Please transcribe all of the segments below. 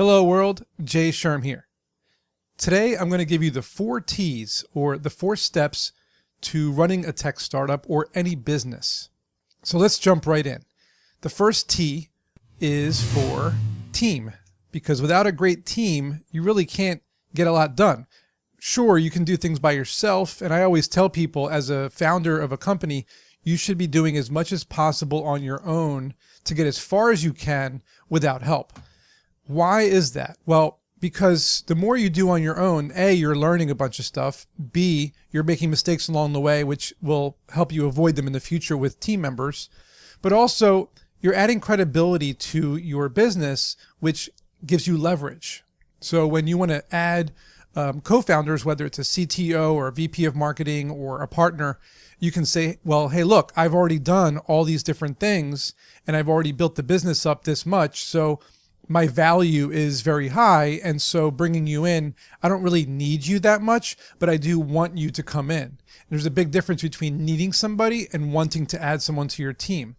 Hello world, Jay Sherm here. Today I'm going to give you the 4 T's, or the 4 steps to running a tech startup or any business. So let's jump right in. The first T is for team, because without a great team, you really can't get a lot done. Sure, you can do things by yourself, and I always tell people as a founder of a company, you should be doing as much as possible on your own to get as far as you can without help. Why is that? Well, because the more you do on your own, A, you're learning a bunch of stuff. B, you're making mistakes along the way, which will help you avoid them in the future with team members. But also, you're adding credibility to your business, which gives you leverage. So when you want to add co-founders, whether it's a CTO or a VP of marketing or a partner, you can say, well, hey, look, I've already done all these different things and I've already built the business up this much. So my value is very high, and so bringing you in, I don't really need you that much, but I do want you to come in. And there's a big difference between needing somebody and wanting to add someone to your team.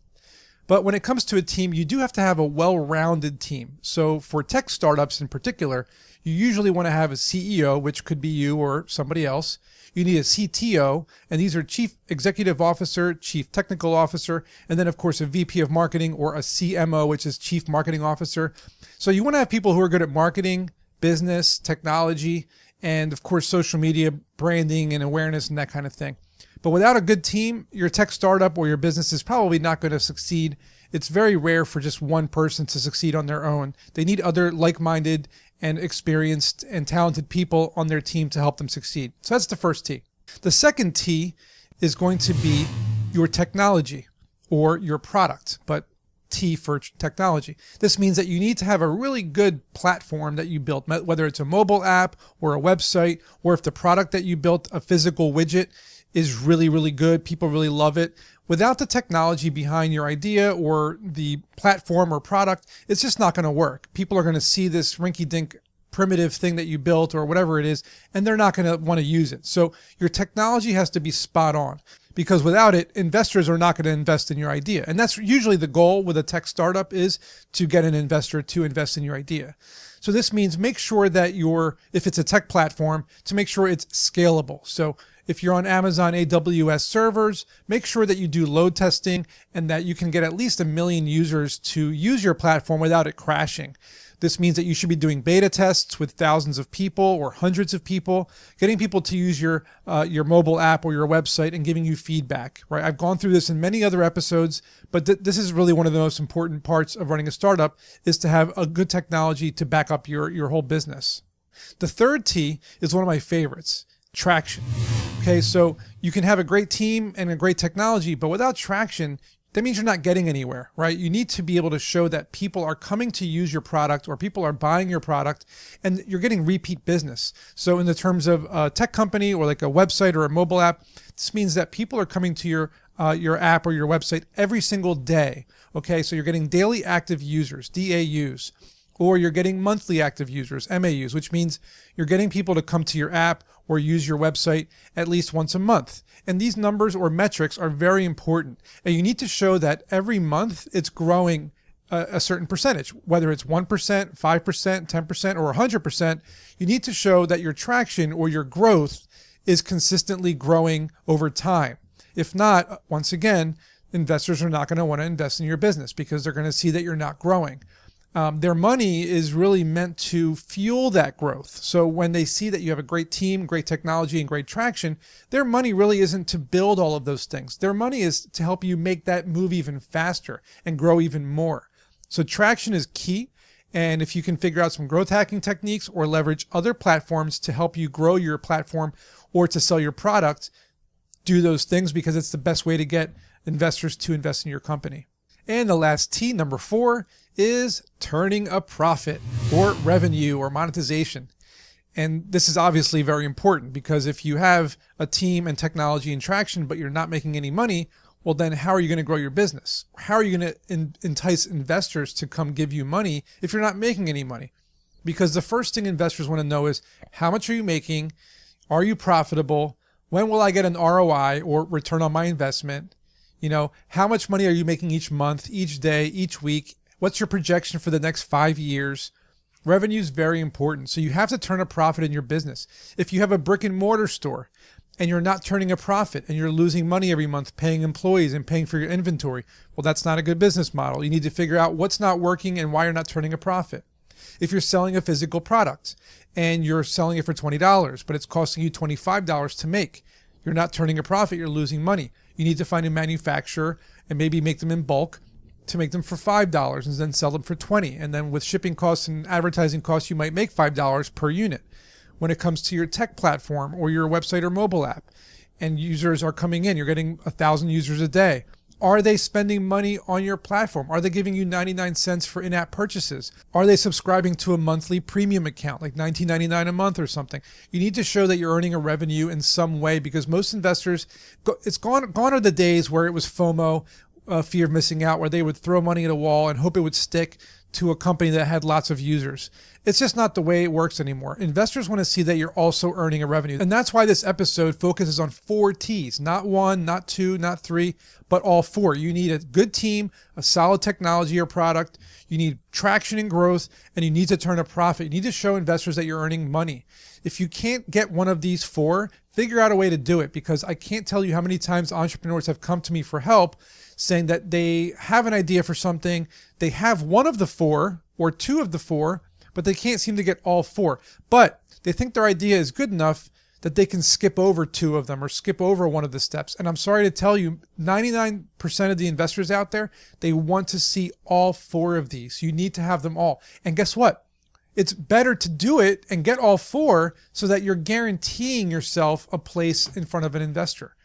But when it comes to a team, you do have to have a well-rounded team. So for tech startups in particular, you usually want to have a CEO, which could be you or somebody else. You need a CTO, and these are Chief Executive Officer, Chief Technical Officer, and then of course a VP of Marketing, or a CMO, which is Chief Marketing Officer. So you want to have people who are good at marketing, business, technology, and of course social media, branding and awareness and that kind of thing. But without a good team, your tech startup or your business is probably not going to succeed. It's very rare for just one person to succeed on their own. They need other like-minded and experienced and talented people on their team to help them succeed. So that's the first T. The second T is going to be your technology or your product, but T for technology. This means that you need to have a really good platform that you built, whether it's a mobile app or a website, or if the product that you built, a physical widget, is really, really good. People really love it. Without the technology behind your idea or the platform or product, it's just not going to work. People are going to see this rinky-dink primitive thing that you built or whatever it is, and they're not going to want to use it. So your technology has to be spot on, because without it, investors are not going to invest in your idea. And that's usually the goal with a tech startup, is to get an investor to invest in your idea. So this means make sure that if it's a tech platform, to make sure it's scalable. So if you're on Amazon AWS servers, make sure that you do load testing and that you can get at least 1 million users to use your platform without it crashing. This means that you should be doing beta tests with thousands of people or hundreds of people, getting people to use your mobile app or your website and giving you feedback, right? I've gone through this in many other episodes, but this is really one of the most important parts of running a startup, is to have a good technology to back up your whole business. The third T is one of my favorites: traction. Okay, so you can have a great team and a great technology, but without traction, that means you're not getting anywhere, right? You need to be able to show that people are coming to use your product, or people are buying your product, and you're getting repeat business. So in the terms of a tech company or like a website or a mobile app, this means that people are coming to your app or your website every single day. Okay, so you're getting daily active users, DAUs, or you're getting monthly active users, MAUs, which means you're getting people to come to your app or use your website at least once a month. And these numbers or metrics are very important. And you need to show that every month it's growing a certain percentage, whether it's 1%, 5%, 10%, or 100%. You need to show that your traction or your growth is consistently growing over time. If not, once again, investors are not going to want to invest in your business because they're going to see that you're not growing. Their money is really meant to fuel that growth. So when they see that you have a great team, great technology, and great traction, their money really isn't to build all of those things. Their money is to help you make that move even faster and grow even more. So traction is key. And if you can figure out some growth hacking techniques or leverage other platforms to help you grow your platform or to sell your product, do those things, because it's the best way to get investors to invest in your company. And the last T, number 4, is turning a profit, or revenue, or monetization. And this is obviously very important, because if you have a team and technology and traction, but you're not making any money, well, then how are you going to grow your business? How are you going to entice investors to come give you money if you're not making any money? Because the first thing investors want to know is, how much are you making? Are you profitable? When will I get an ROI, or return on my investment? You know, how much money are you making each month, each day, each week? What's your projection for the next 5 years? Revenue is very important. So you have to turn a profit in your business. If you have a brick and mortar store and you're not turning a profit and you're losing money every month paying employees and paying for your inventory, well, that's not a good business model. You need to figure out what's not working and why you're not turning a profit. If you're selling a physical product and you're selling it for $20, but it's costing you $25 to make, you're not turning a profit, you're losing money. You need to find a manufacturer and maybe make them in bulk to make them for $5 and then sell them for $20. And then with shipping costs and advertising costs, you might make $5 per unit. When it comes to your tech platform or your website or mobile app and users are coming in, you're getting 1,000 users a day. Are they spending money on your platform? Are they giving you 99 cents for in-app purchases? Are they subscribing to a monthly premium account, like $19.99 a month or something? You need to show that you're earning a revenue in some way, because most investors, it's gone are the days where it was FOMO, fear of missing out, where they would throw money at a wall and hope it would stick to a company that had lots of users. It's just not the way it works anymore. Investors want to see that you're also earning a revenue. And that's why this episode focuses on 4 T's, not 1, not 2, not 3, but all 4. You need a good team, a solid technology or product. You need traction and growth, and you need to turn a profit. You need to show investors that you're earning money. If you can't get one of these 4, figure out a way to do it, because I can't tell you how many times entrepreneurs have come to me for help saying that they have an idea for something, they have one of the 4 or 2 of the 4, but they can't seem to get all 4. But they think their idea is good enough that they can skip over 2 of them or skip over one of the steps. And I'm sorry to tell you, 99% of the investors out there, they want to see all 4 of these. You need to have them all. And guess what? It's better to do it and get all 4 so that you're guaranteeing yourself a place in front of an investor.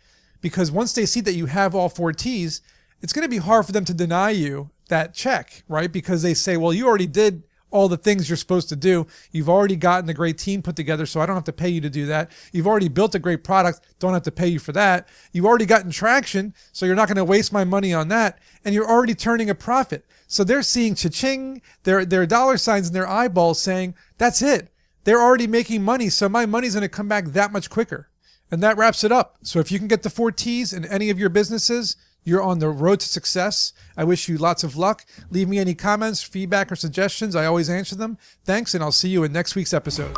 Because once they see that you have all 4 T's, it's going to be hard for them to deny you that check, right? Because they say, well, you already did all the things you're supposed to do. You've already gotten a great team put together, so I don't have to pay you to do that. You've already built a great product, don't have to pay you for that. You've already gotten traction, so you're not going to waste my money on that. And you're already turning a profit. So they're seeing cha-ching, their dollar signs in their eyeballs saying, that's it. They're already making money, so my money's going to come back that much quicker. And that wraps it up. So if you can get the 4 T's in any of your businesses, you're on the road to success. I wish you lots of luck. Leave me any comments, feedback, or suggestions. I always answer them. Thanks, and I'll see you in next week's episode.